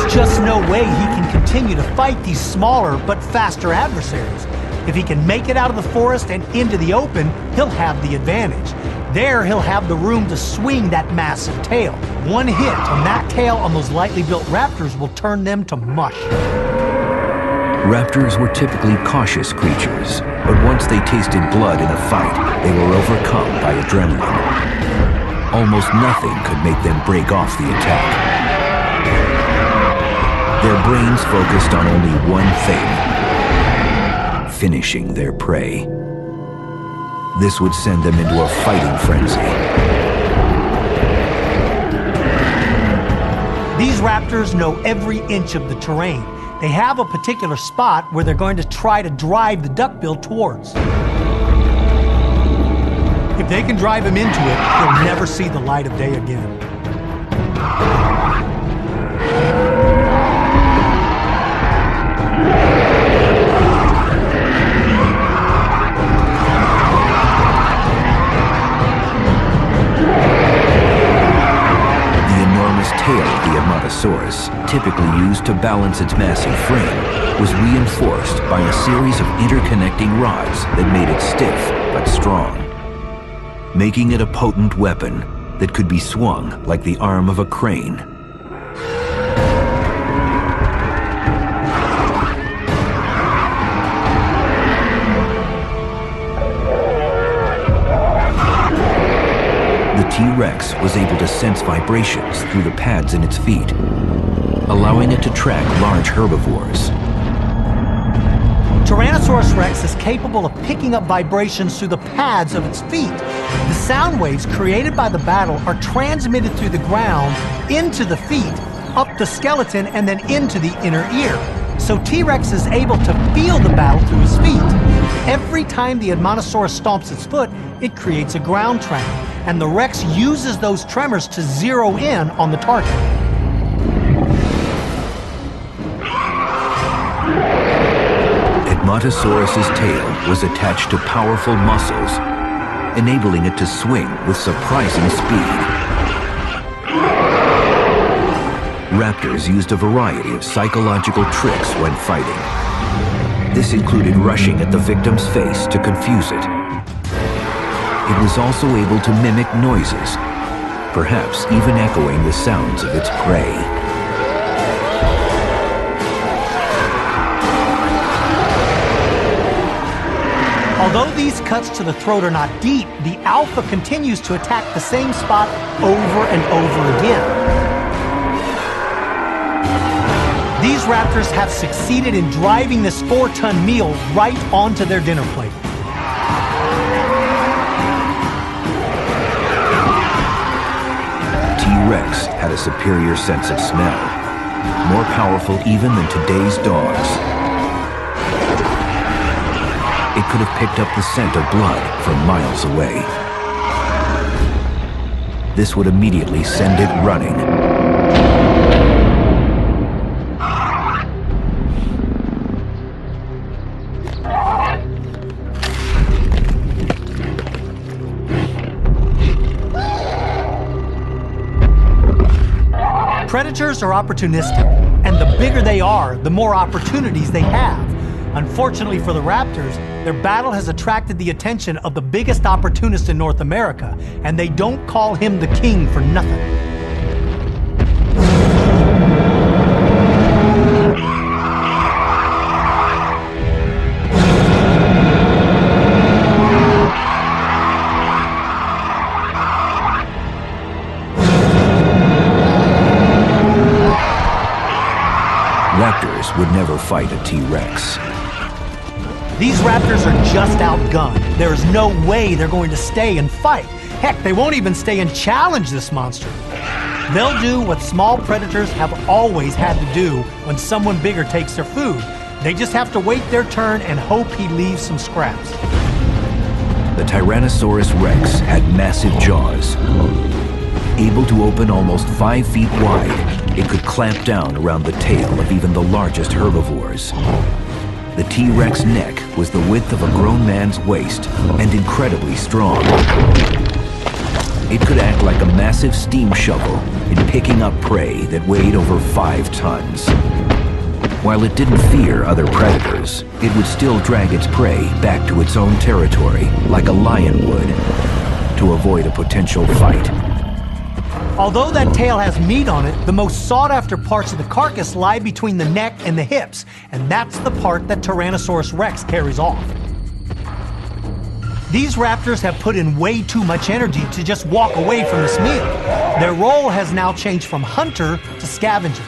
There's just no way he can continue to fight these smaller but faster adversaries. If he can make it out of the forest and into the open, he'll have the advantage. There, he'll have the room to swing that massive tail. One hit on that tail on those lightly built raptors will turn them to mush. Raptors were typically cautious creatures, but once they tasted blood in a fight, they were overcome by adrenaline. Almost nothing could make them break off the attack. Their brains focused on only one thing: finishing their prey. This would send them into a fighting frenzy. These raptors know every inch of the terrain. They have a particular spot where they're going to try to drive the duckbill towards. If they can drive him into it, he'll never see the light of day again. Tail of the edmontosaurus, typically used to balance its massive frame, was reinforced by a series of interconnecting rods that made it stiff but strong, making it a potent weapon that could be swung like the arm of a crane. The T.Rex was able to sense vibrations through the pads in its feet, allowing it to track large herbivores. Tyrannosaurus Rex is capable of picking up vibrations through the pads of its feet. The sound waves created by the battle are transmitted through the ground into the feet, up the skeleton, and then into the inner ear. So T-Rex is able to feel the battle through his feet. Every time the Edmontosaurus stomps its foot, it creates a ground tremor, and the Rex uses those tremors to zero in on the target. Edmontosaurus's tail was attached to powerful muscles, enabling it to swing with surprising speed. Raptors used a variety of psychological tricks when fighting. This included rushing at the victim's face to confuse it. It was also able to mimic noises, perhaps even echoing the sounds of its prey. Although these cuts to the throat are not deep, the alpha continues to attack the same spot over and over again. These raptors have succeeded in driving this 4-ton meal right onto their dinner plate. T.Rex had a superior sense of smell, more powerful even than today's dogs. It could have picked up the scent of blood from miles away. This would immediately send it running. Predators are opportunistic, and the bigger they are, the more opportunities they have. Unfortunately for the raptors, their battle has attracted the attention of the biggest opportunist in North America, and they don't call him the king for nothing. Raptors would never fight a T.Rex. These raptors are just outgunned. There is no way they're going to stay and fight. Heck, they won't even stay and challenge this monster. They'll do what small predators have always had to do when someone bigger takes their food. They just have to wait their turn and hope he leaves some scraps. The Tyrannosaurus Rex had massive jaws. Able to open almost 5 feet wide, it could clamp down around the tail of even the largest herbivores. The T.Rex neck was the width of a grown man's waist and incredibly strong. It could act like a massive steam shovel, in picking up prey that weighed over 5 tons. While it didn't fear other predators, it would still drag its prey back to its own territory, like a lion would, to avoid a potential fight. Although that tail has meat on it, the most sought-after parts of the carcass lie between the neck and the hips, and that's the part that Tyrannosaurus Rex carries off. These raptors have put in way too much energy to just walk away from this meal. Their role has now changed from hunter to scavenger.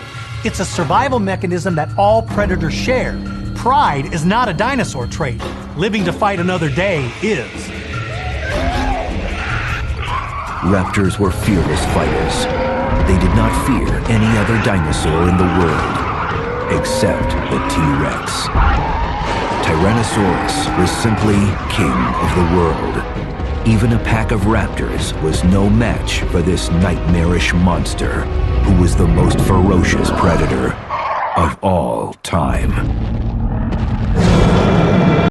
It's a survival mechanism that all predators share. Pride is not a dinosaur trait. Living to fight another day is. Raptors were fearless fighters. They did not fear any other dinosaur in the world, except the T.Rex. Tyrannosaurus was simply king of the world. Even a pack of raptors was no match for this nightmarish monster, who was the most ferocious predator of all time.